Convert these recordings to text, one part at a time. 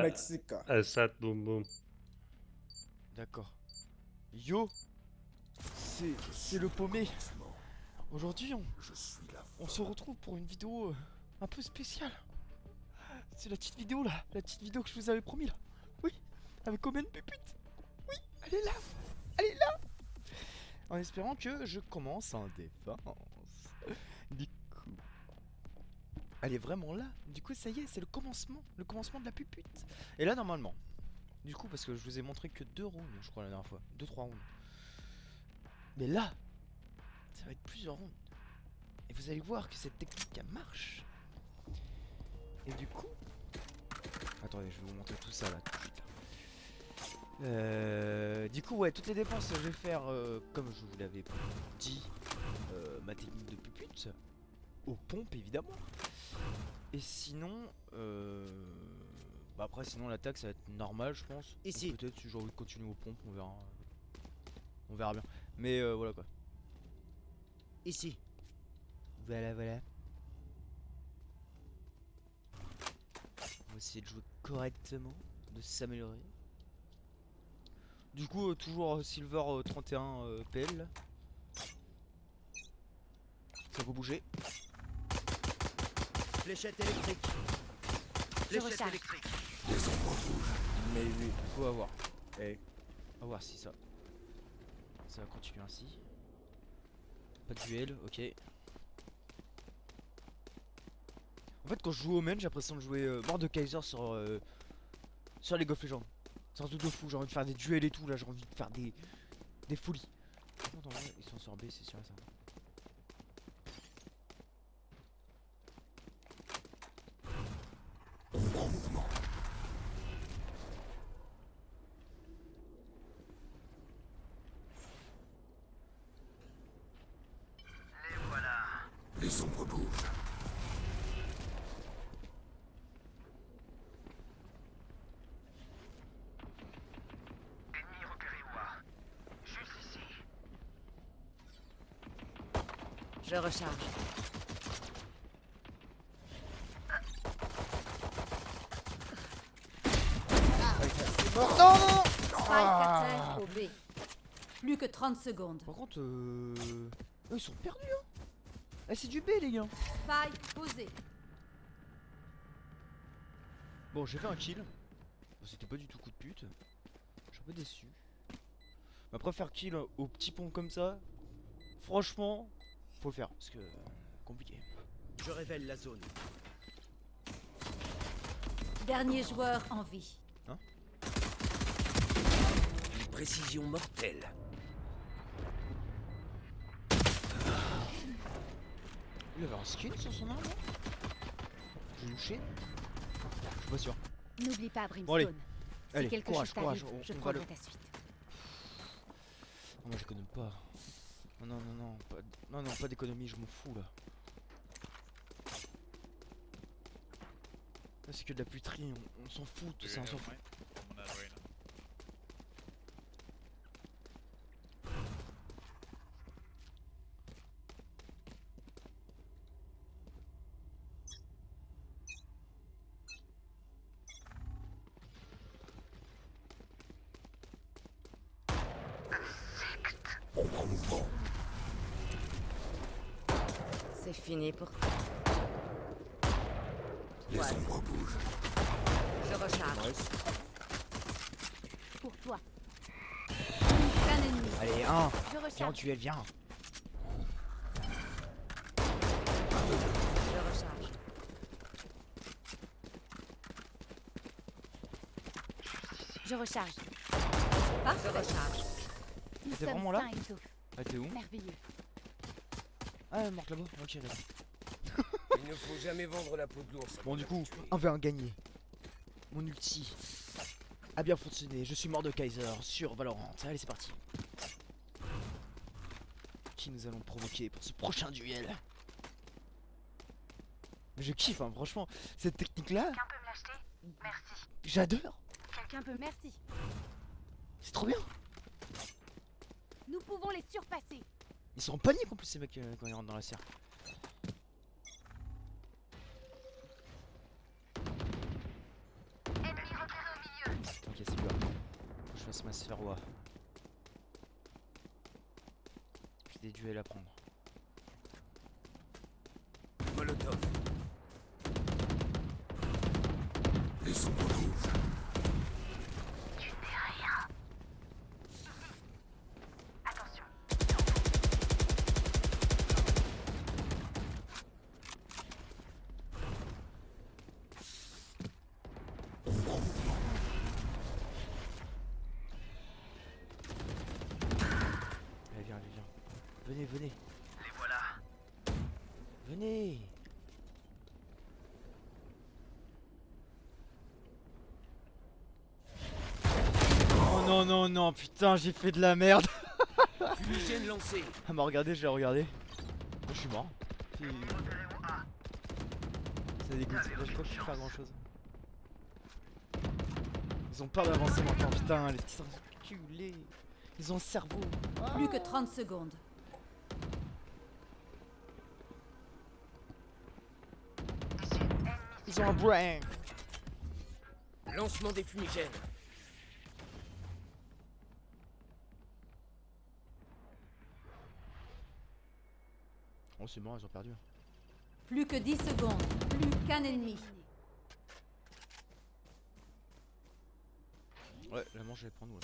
Mexique. Assad, boum boum. D'accord. Yo, c'est le paumé. Aujourd'hui, on se retrouve pour une vidéo un peu spéciale. C'est la petite vidéo là, la petite vidéo que je vous avais promis là. Oui, avec combien de pépites? Oui, elle est là, elle est là. En espérant que je commence en défense. Du coup, elle est vraiment là. Du coup, ça y est, c'est le commencement de la pupute. Et là, normalement, du coup, parce que je vous ai montré que 2 rounds, je crois, la dernière fois, 2-3 rounds. Mais là, ça va être plusieurs rounds. Et vous allez voir que cette technique, elle marche. Et du coup... Attendez, je vais vous montrer tout ça là, tout de suite là. Du coup, ouais, toutes les dépenses, je vais faire, comme je vous l'avais dit, ma technique de pupute. Aux pompes, évidemment. Et sinon, bah après, sinon l'attaque, ça va être normal, je pense. Ici. Peut-être si j'ai envie de continuer aux pompes, on verra. On verra bien. Mais voilà quoi. Ici. Voilà, voilà. On va essayer de jouer correctement, de s'améliorer. Du coup, toujours Silver 31 PL. Là. Ça peut bouger. Fléchette électrique. Fléchette électrique. Mais oui. Faut avoir. Hey. On va voir si ça va continuer ainsi. Pas de duel, ok. En fait, quand je joue au main, j'ai l'impression de jouer Mordekaiser sur League of Legends. C'est un truc de fou, j'ai envie de faire des duels et tout, là j'ai envie de faire des folies. Par contre, en vrai, ils sont sur B, c'est sûr et certain. Les ombres bougent. Ennemi repéré ou A. Juste ici. Je recharge. Non, non, non. Spike à terre au B. Plus que 30 secondes. Par contre, ils sont perdus, hein. Eh, c'est du B, les gars. Spike posé. Bon, j'ai fait un kill. Bon, c'était pas du tout coup de pute. Je suis un peu déçu. Mais après, faire kill au petit pont comme ça, franchement, faut le faire. Parce que, compliqué. Je révèle la zone. Dernier joueur en vie. Une précision mortelle. Il avait un skin sur son arme, là. J'ai louché. Je suis pas sûr. N'oublie pas, Bon, allez. Brimstone. Si Allez, quelque courage, chose t'arrive, courage, je on va prendrai le... ta suite. Oh, moi, j'économe pas. Non, non, non, non. Pas... Non, non, pas d'économie, je m'en fous, là. Là, c'est que de la puterie, on s'en fout, tout ça, on s'en fout. Ombre mouvement. C'est fini pour toi. Les ombres bougent. Je recharge. Nice. Pour toi. Un ennemi. Allez, un. Je Viens en recharge. duel, viens. Je recharge. Je recharge. Parfait. Je recharge. Nous T'es sommes vraiment là sains et saufs. Ah, t'es où? Merveilleux. Ah, elle est morte là-bas. Ok, d'accord. Il ne faut jamais vendre la peau de l'ours. Bon, du coup, 1v1 gagné. Mon ulti a bien fonctionné. Je suis Mordekaiser sur Valorant. Allez, c'est parti. Qui nous allons provoquer pour ce prochain duel? Mais je kiffe, hein, franchement. Cette technique-là, Quelqu'un peut me l'acheter? Merci. j'adore. Quelqu'un peut. Merci. C'est trop bien. Nous pouvons les surpasser. Ils sont en panique en plus, ces mecs, quand ils rentrent dans la serre. Ennemi repéré fasse ma sphère WA. J'ai des duels à prendre. Molotov. Les ombres bougent. Attention. Allez, viens, allez, viens. Venez, venez. Les voilà. Venez. Oh non, non, non, putain, j'ai fait de la merde. Fumigène lancé. Elle m'a regardé, je l'ai regardé. Je suis mort. Ennemis repérés au A. Ça dégoûte, là je peux plus faire grand chose. Ils ont peur d'avancer maintenant, putain, les petits enculés. Ils ont le cerveau. Plus que 30 secondes. Ils ont un brain. Lancement des fumigènes. Oh c'est mort, ils ont perdu. Plus que 10 secondes. Plus qu'un ennemi. Ouais, la manche je vais prendre, ouais.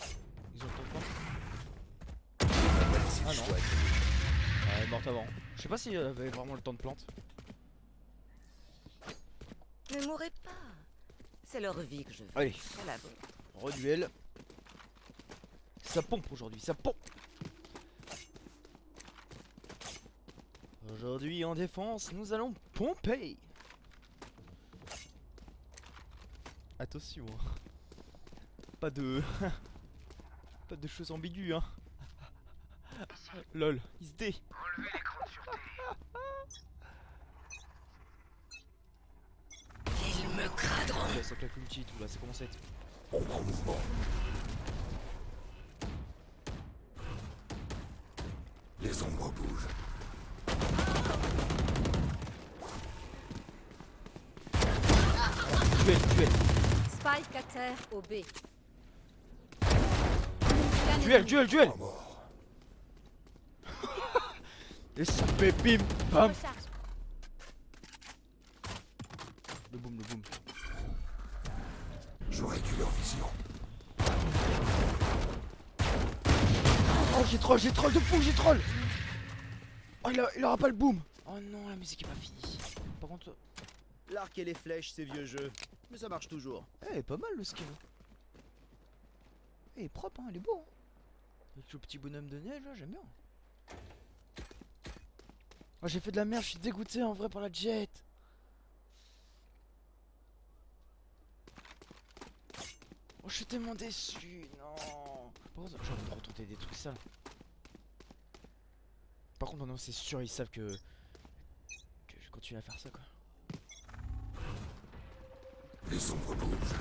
Ils ont le temps de prendre. C'est Ah le non. choix. Elle est morte avant. Je sais pas si elle avait vraiment le temps de plante. Ne mourrez pas. C'est leur vie que je veux. Allez, À la vôtre. reduel. Ça pompe aujourd'hui, ça pompe. Aujourd'hui en défense, nous allons pomper. Attention, hein. Pas de... pas de choses ambiguës, hein. Lol, il se dé. Enlevez l'écran de sûreté. Ils me craderont. Là, ça claque l'ulti et tout, là, ça commence à être... Ombre en mouvement. Les ombres bougent. Duel, duel, Spike à terre au B. duel, duel, duel. Pas mort. Et ça fait bim, bam. Recharge. Le boom, le boom. Je réduis leur vision. Oh j'ai troll de fou, j'ai troll. Oh il aura pas le boom. Oh non, la musique est pas finie. Par contre... L'arc et les flèches, c'est vieux jeu. Mais ça marche toujours. Eh, pas mal le skin. Eh, il est propre, hein, il est beau. Hein. Avec le petit bonhomme de neige, là, j'aime bien. Oh, j'ai fait de la merde, je suis dégoûté en vrai par la jet. Oh, je suis tellement déçu, non. Par contre, j'ai envie de retenter des trucs sales. Par contre, non, c'est sûr, ils savent que je continue à faire ça, quoi. Les ombres bougent.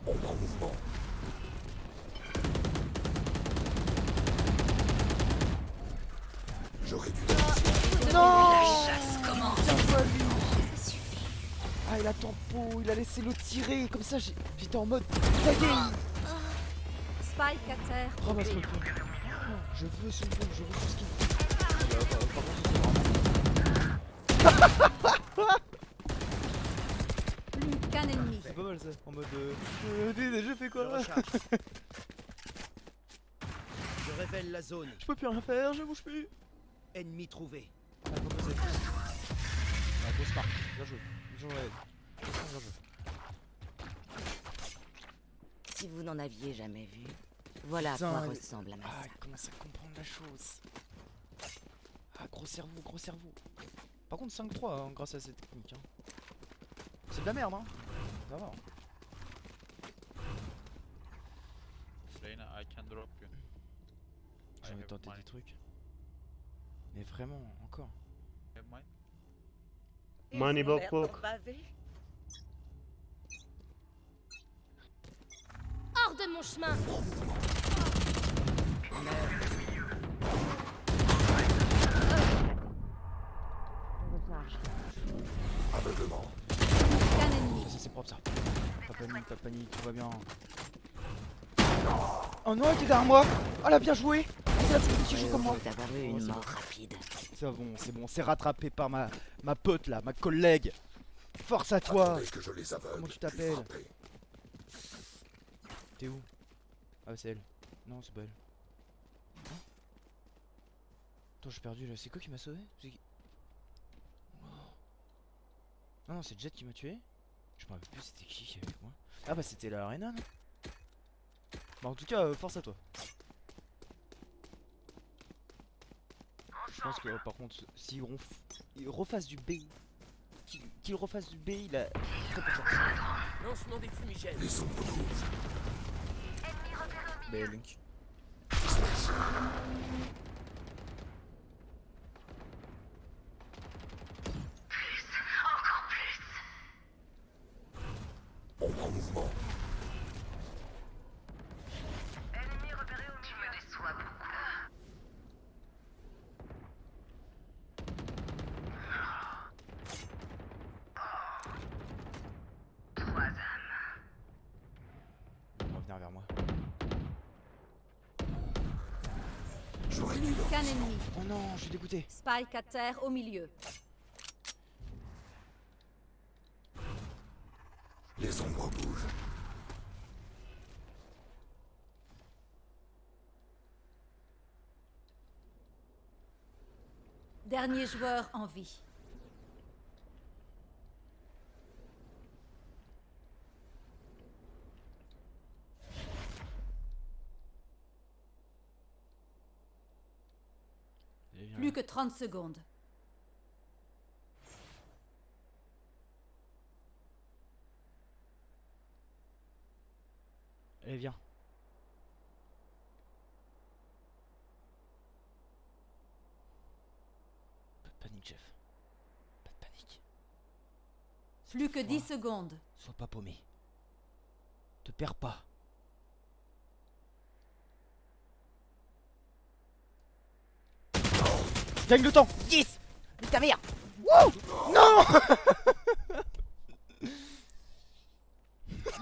Ombre en mouvement. Je réduis leur vision. Non! La chasse commence. Ah, il a tempo, il a laissé l'autre tirer, comme ça j'étais en mode taguer. Spike à terre. Ramasse-le. Je veux son boom, je veux son skin. Plus qu'un ennemi. C'est pas mal ça, en mode je fais Je quoi? recharge. Je révèle la zone. Je peux plus rien faire, je bouge plus. Ennemi trouvé. Ah, composé. Ah, grosse marque, bien joué. Bien joué. Bien joué. Si vous n'en aviez jamais vu, voilà à Putain, quoi elle- ressemble la Ah, masse. il commence à comprendre la chose. Ah, gros cerveau, gros cerveau. Par contre 5-3 hein, grâce à cette technique. Hein. C'est de la merde, hein. Ça va. Hein. Lane, I can drop you. J'ai envie de tenter des trucs. Mais vraiment, encore. Have mine? Ils Money ont block, l'air block. d'en baver. Hors de mon chemin. Aveuglement. Plus qu'un ennemi. Ça c'est propre ça. Pas pas de panique, tout va bien. Oh non, il était derrière moi. Oh là, bien joué. C'est la petite qui joue comme moi. D'avoir eu Oh, une c'est mort bon. rapide. C'est bon, c'est rattrapé par ma pote là, ma collègue. Force à toi. Attendez que je les aveugle, Comment tu puis t'appelles? frappez. T'es où? Ah, c'est elle. Non, c'est pas elle. Hein? Attends, j'ai perdu là. C'est quoi qui m'a sauvé? C'est qui? Oh. Non, non, c'est Jet qui m'a tué. Je me rappelle plus c'était qui est avec moi. Ah bah c'était la Arena, non? Bah en tout cas, force à toi. Je pense que par contre, s'ils refassent du B, qu'il refasse du B, il a très peu de chance. Lancement des fumigènes. Les ombres bougent. B Link. Ombre en mouvement. Ennemi repéré au milieu. Tu me déçois beaucoup. Trois âmes. Ils vont revenir vers moi. J'aurais dû leur Qu'un ennemi. Oh non, je suis dégoûté. Spike à terre au milieu. Les ombres bougent. Dernier joueur en vie. Allez, viens Plus là. que 30 secondes. Allez, viens. Pas de panique, chef. Pas de panique. Plus que 10 Wow. secondes. Sois pas paumé. Te perds pas. Gagne le temps. 10. Mais ta mère. Wouh. Non.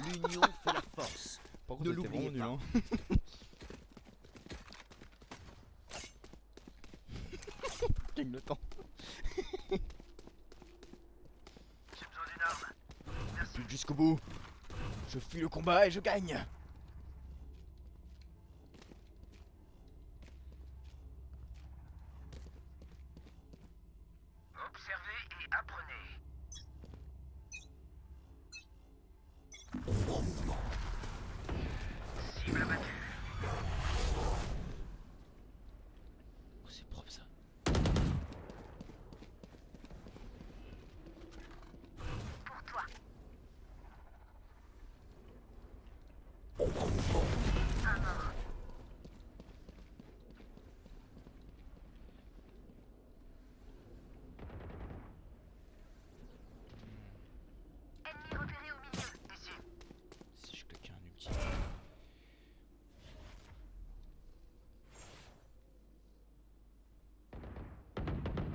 L'union fait la force. Par Ne l'oubliez pas. Gagne le temps. J'ai besoin d'une arme. Merci. Lutte jusqu'au bout. Je fuis le combat et je gagne. Observez et apprenez. Ombre en mouvement. Cible abattue. Oh, c'est propre ça. Pour toi. Ombre en mouvement. Un mort. Ennemi repéré au milieu. Ici. Si je clique un ulti.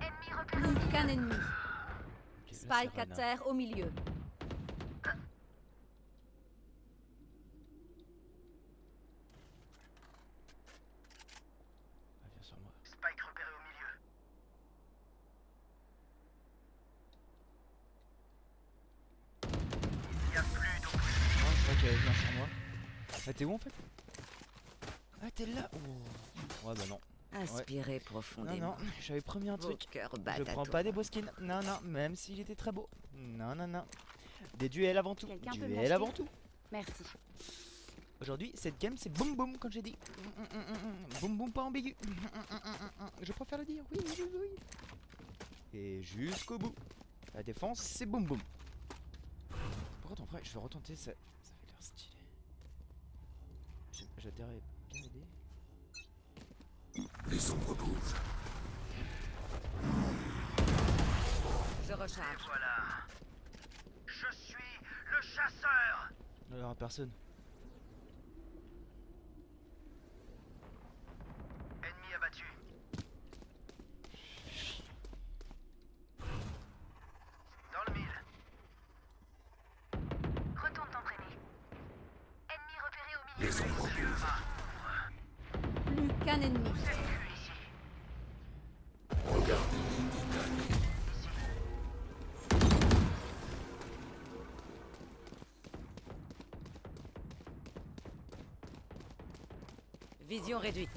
Ennemi repéré. Plus qu'un ennemi. Ok, là, c'est Spike à Rana. terre au milieu. Ah, viens sur moi. Spike repéré au milieu. Il n'y a plus d'eau. Oh, je crois qu'elle vient sur moi. Ah, t'es où en fait? Ah, t'es là. Oh. Ouais, bah non. Inspirez Non, profondément. non, j'avais promis un Vos truc. cœurs Je battent à prends tour. pas des beaux skins. Non, non, même s'il était très beau. Non, non, non. Des duels avant tout. Quelqu'un peut me Duels l'acheter avant tout. Merci. Aujourd'hui, cette game, c'est boum boum, comme j'ai dit. Boum boum, pas ambigu. Je préfère le dire. Oui, oui, oui, oui. Et jusqu'au bout. La défense, c'est boum boum. Par contre, en vrai, je vais retenter ça. Ça fait l'air stylé. J'adhérais bien aider. Les ombres bougent. Je recharge. Voilà. Je suis le chasseur. Il n'y aura personne. Ennemi abattu. Dans le mille. Retourne t'entraîner. Les ombres bougent. Plus qu'un ennemi. Regardez les détails. Vision réduite.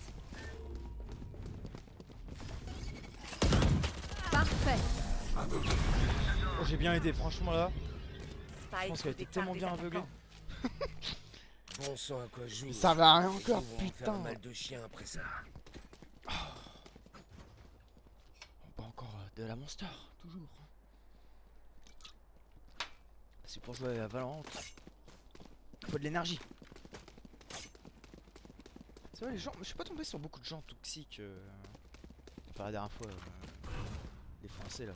Parfait. Oh, j'ai bien aidé, franchement là. Je Spike pense qu'elle était déclare tellement des bien aveuglée. attaquants. Bon sang à quoi je joue. Ça va rien Les encore, gens vont en faire putain. un mal de chien après ça. Pas encore de la Monster, toujours. C'est pour jouer à Valorant. Faut de l'énergie. C'est vrai, les gens. Je suis pas tombé sur beaucoup de gens toxiques. Enfin, la dernière fois, les Français là,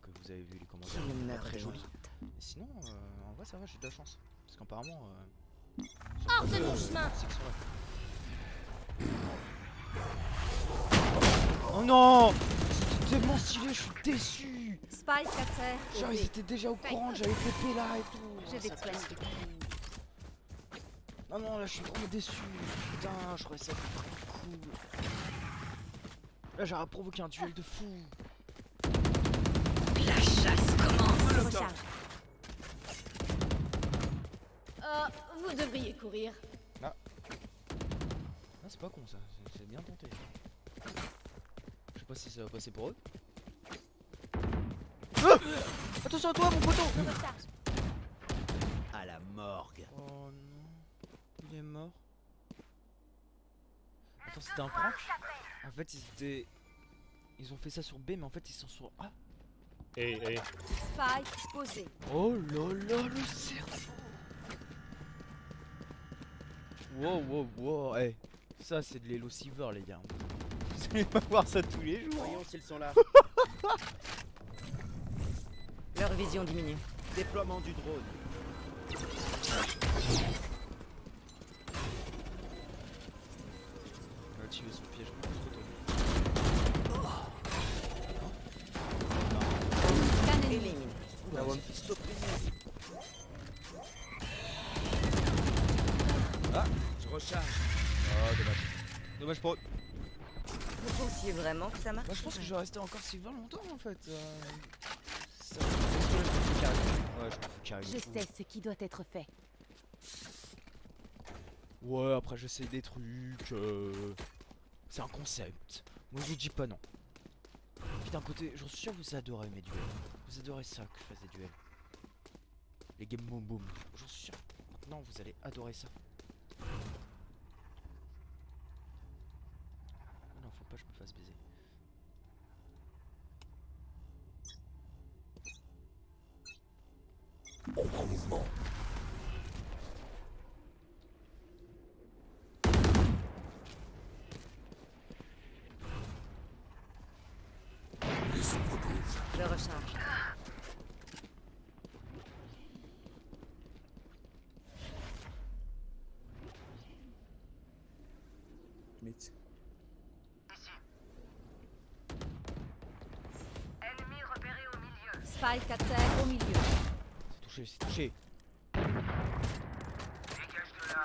que vous avez vu les commentaires. Qui ne Pas meurt très de jolis. honte. Et sinon, en vrai, ça va, j'ai de la chance. Parce qu'apparemment. Hors de mon chemin. Oh non! C'était tellement stylé, je suis déçu! Spike à terre. Genre, ils étaient déjà au courant que j'avais TP là et tout. Je vais te flasher. Non, non, là je suis vraiment déçu. Putain, je trouvais ça trop cool. Là, j'aurais provoqué un duel de fou. La chasse commence. Je recharge. Vous devriez courir. Ah, c'est pas con ça, c'est bien tenté. Je sais pas si ça va passer pour eux. Ah, attention à toi, mon poteau! Je recharge. À la morgue. Oh non, il est mort. Attends, c'était un prank? En fait, ils ont fait ça sur B, mais en fait, ils sont sur A. Spike posé. Oh là là, le cerveau! Wow, wow, wow, hey, ça c'est de l'Elo Silver, les gars. Vous allez pas voir ça tous les jours. Voyons s'ils sont là. Leur vision diminue. Déploiement du drone. On va activer son piège. Qu'un ennemi. Élimine. La One Piece stop. Je recharge. Ah, dommage. Dommage pour eux. Vous pensiez vraiment que ça marche? Bah, je pense que je vais rester encore Silver longtemps en fait. Ça... Ouais, je me fous carré. Je sais ce qui doit être fait. Ouais, après j'essaie des trucs. C'est un concept. Moi je vous dis pas non. Puis d'un côté, j'en suis sûr que vous adorez mes duels. Vous adorez ça que je fasse des duels. Les game boom boom. J'en suis sûr. Maintenant vous allez adorer ça. Non, faut pas que je me fasse baiser. Ombre en mouvement. Les ombres bougent. Je recharge. Mythe. Ennemi repéré au milieu. Spike à terre au milieu. C'est touché, c'est touché. Dégage de là.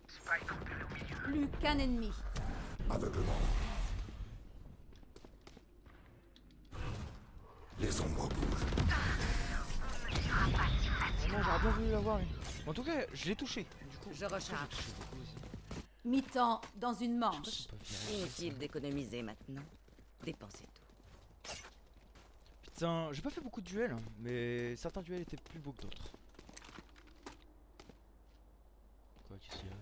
Spike repéré au milieu. Plus qu'un ennemi. Aveuglement. Les ombres bougent. Non, j'aurais bien voulu l'avoir une. En tout cas, je l'ai touché. Du coup, Je recharge. j'ai touché beaucoup aussi. Mi-temps dans une Je sais pas manche. si on peut virer ça. Inutile d'économiser maintenant. Dépensez tout. Putain, j'ai pas fait beaucoup de duels, hein, mais certains duels étaient plus beaux que d'autres. Quoi, qu'est-ce qu'il y a?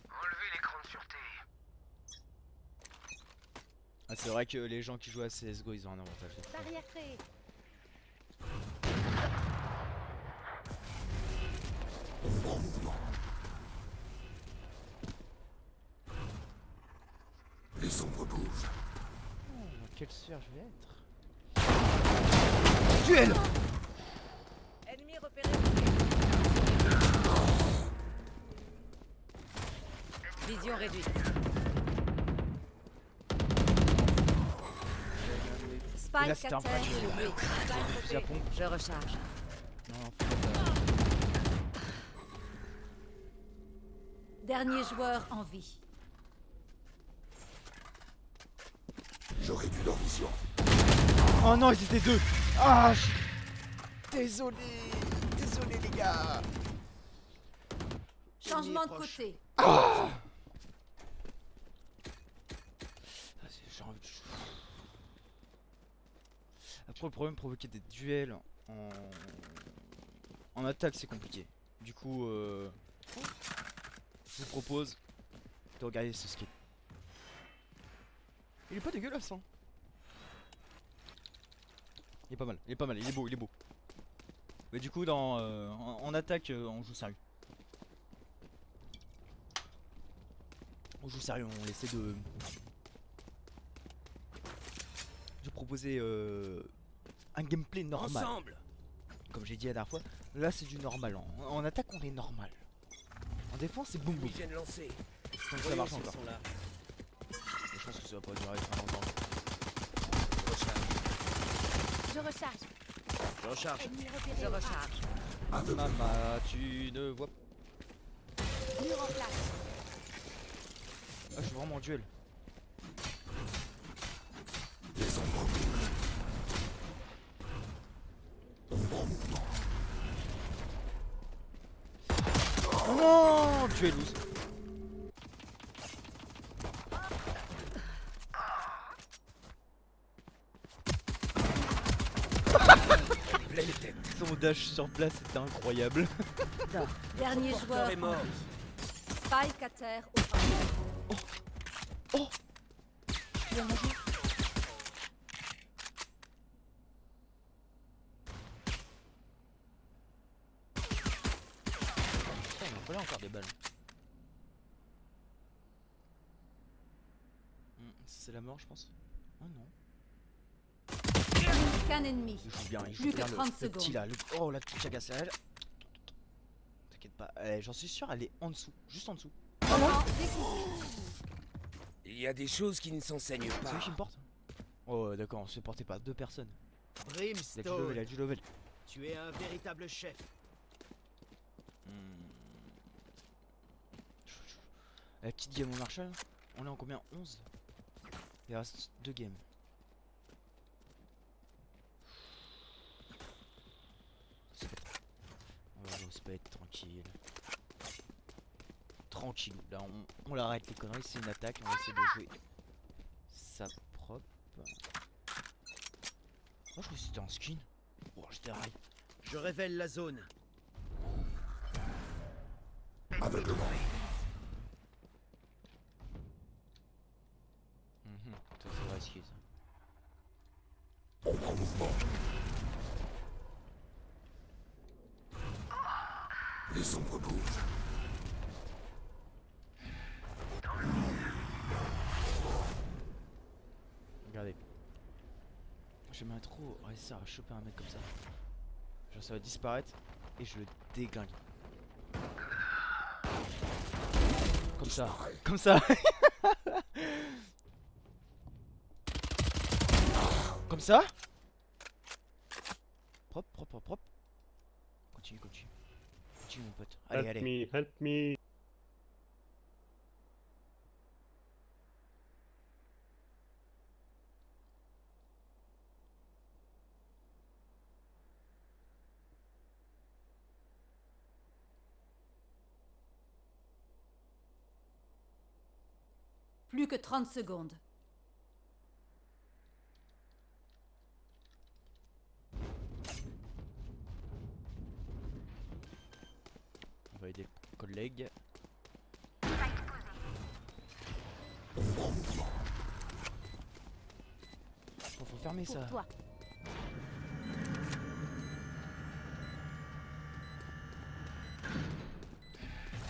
Enlevez l'écran de sûreté. Ah, c'est vrai que les gens qui jouent à CSGO, ils ont un avantage. Barrière créée. Ombre en mouvement. Les ombres bougent. Dans quelle sphère je vais être? Duel! Ennemi repéré. Vision réduite. là, Spike c'était à un terre. fragile. Lobé. Japon. Je recharge. Non, en fait, Dernier joueur en vie. Je réduis leur vision. Oh non, ils étaient deux. Ah, désolé. Désolé, les gars. Changement de proche. côté. Ah, j'ai envie de... Après, le problème, provoquer des duels en attaque, c'est compliqué. Du coup, je vous propose de regarder ce skin. Il est pas dégueulasse, hein. Il est pas mal, il est pas mal, il est beau, il est beau. Mais du coup, en attaque, on joue sérieux. On joue sérieux, on essaie de... Je proposais un gameplay normal. Ensemble. Comme j'ai dit la dernière fois, là c'est du normal. En attaque, on est normal. En défense, c'est boum boum. Fumigène lancé. Donc ça Voyons marche s'ils encore. sont là. Je pense que ça va pas durer très longtemps. Je recharge. Je recharge. Ennemi repéré Je au A. recharge. Maman, tu ne vois pas. Mur en place. Ah, je suis vraiment en duel. Les ombres bougent. Ombre en mouvement. Oh non, tu es loose. Pleine tête. Son dash sur place était incroyable. Dernier Porteur joueur est en mort. vie. Spike à terre au A. Oh, tu vas manger. Putain, il m'en fallait encore des balles. C'est la mort, je pense. Oh non. Qu'un ennemi. Il joue bien, il joue Plus que bien 30 le petit secondes. là. Oh la petite chagasse là. T'inquiète pas, j'en suis sûr, elle est en dessous, juste en dessous. Moment décisif. Il y a des choses qui ne s'enseignent C'est pas. lui qui me porte. Oh d'accord, on se fait porter par deux personnes. Il a du level, il Brimstone, a du level. tu es un véritable chef. La petite game au Marshall, on est en combien? 11. Il reste 2 games. On se peut être tranquille. Tranquillou. Là on l'arrête les conneries, c'est une attaque, on va essayer de jouer ça propre. Moi je crois que c'était en skin. Bon j'étais rail. Je révèle la zone. Aveuglement. Ça c'est risqué ça. Ombre en mouvement. Les ombres bougent. Regardez. J'aimerais trop réussir à choper un mec comme ça. Genre ça va disparaître et je le déglingue. Comme ça. Comme ça. Comme ça. Propre, propre, propre, propre. Continue, continue. Continue mon pote. Allez, allez. Help me. Plus que 30 secondes. On va aider le collègue. Ombre en mouvement. Oh, faut fermer Pour ça. toi.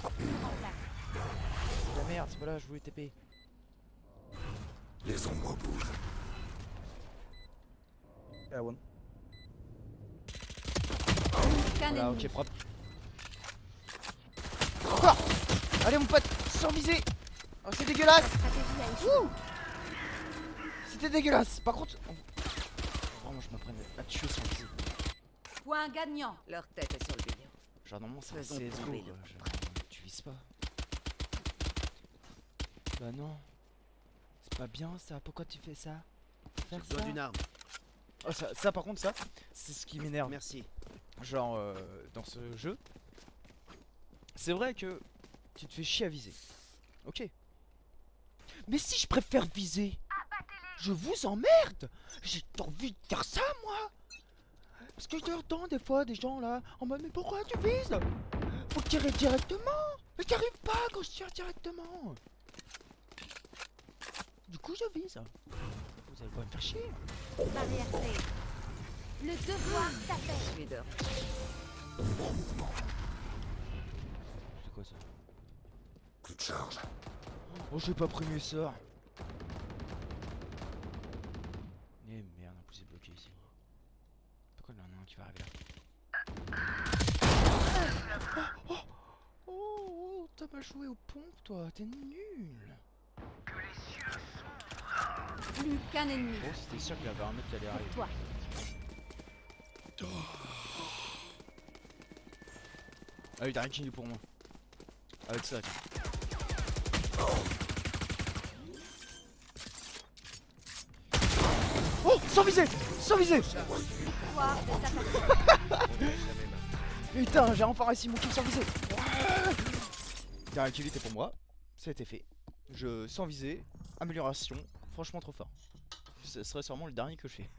En place. C'est la merde, c'est pas là, je voulais TP. Les ombres bougent. Qu'un Voilà, ennemi. ok, propre. Encore. Allez mon pote, sans viser. Oh, c'est dégueulasse. Stratégie à échouer. C'était dégueulasse. Par contre, vraiment je m'apprenne à tuer sans viser. Point gagnant. Leur tête est sur le billon. Genre normalement c'est Faisons CSGO tomber quoi. le Tu vises pas. Bah non. C'est pas bien ça, pourquoi tu fais ça? J'ai Faire besoin ça. d'une arme. Oh, ça par contre ça, c'est ce qui m'énerve. Merci. Genre dans ce jeu. C'est vrai que tu te fais chier à viser. Ok. Mais si je préfère viser, je vous emmerde. J'ai envie de faire ça moi. Parce que j'entends des fois des gens là en mode mais pourquoi tu vises? Faut tirer directement. Mais j'arrive pas quand je tire directement. Du coup je vise. Vous allez pas me faire chier. Barrière C. Le devoir t'appelle. Leader. C'est quoi ça? Plus de charge. Oh j'ai pas pris mes sorts. Eh merde, en plus c'est bloqué ici. Pourquoi il y en a un qui va arriver là? Oh, t'as pas joué aux pompes toi, t'es nul. Plus qu'un ennemi. Oh c'était sûr qu'il y avait un mec qui allait Pour arriver. toi. Ah il a rien qui est pour moi. Avec ça tiens. Oh sans viser. Sans viser. Pouvoir de s'attaquer. Putain j'ai enfin réussi mon kill sans viser. Dernière activité pour moi. Ça a été fait. Je sans viser. Amélioration. Franchement trop fort. Ce serait sûrement le dernier que je fais.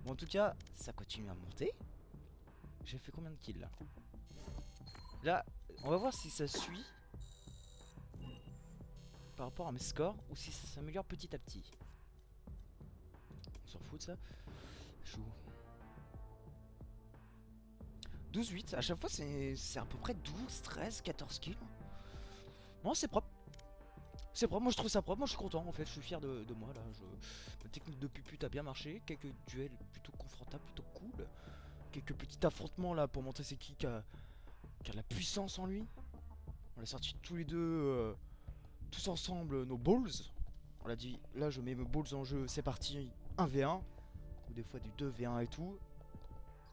Bon en tout cas ça continue à monter. J'ai fait combien de kills là? Là on va voir si ça suit par rapport à mes scores ou si ça s'améliore petit à petit. On s'en fout de ça. Je joue 12-8, à chaque fois c'est à peu près 12, 13, 14 kills. Non c'est propre. C'est propre, moi je trouve ça propre, moi je suis content en fait, je suis fier de moi là. Ma technique de pupute a bien marché, quelques duels plutôt confortables, plutôt cool. Quelques petits affrontements là pour montrer c'est qui a la puissance en lui. On a sorti tous les deux, tous ensemble nos balls. On a dit là je mets mes balls en jeu, c'est parti, 1v1. Ou des fois du 2v1 et tout.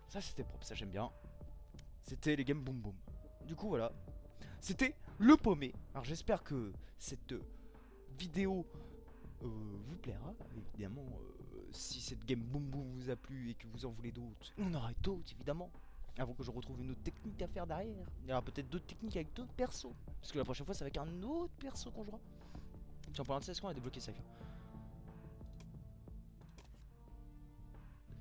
Ça c'était propre, ça j'aime bien. C'était les games boom boom. Du coup voilà, c'était le paumé. Alors j'espère que cette vidéo vous plaira. Évidemment, si cette game boom boom vous a plu et que vous en voulez d'autres, on aura d'autres évidemment. Avant que je retrouve une autre technique à faire derrière. Il y aura peut-être d'autres techniques avec d'autres persos. Parce que la prochaine fois c'est avec un autre perso qu'on jouera. Tiens, pour l'instant, est-ce qu'on a débloqué ça?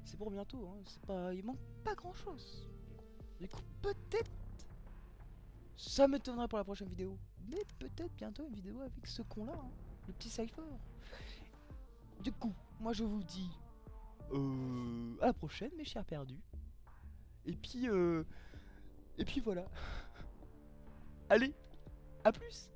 C'est pour bientôt, hein. C'est pas... Il manque pas grand chose. Du coup, peut-être... Ça m'étonnerait pour la prochaine vidéo. Mais peut-être bientôt une vidéo avec ce con là, hein. Le petit Cypher. Du coup, moi je vous dis... à la prochaine, mes chers perdus. Et puis voilà. Allez, à plus.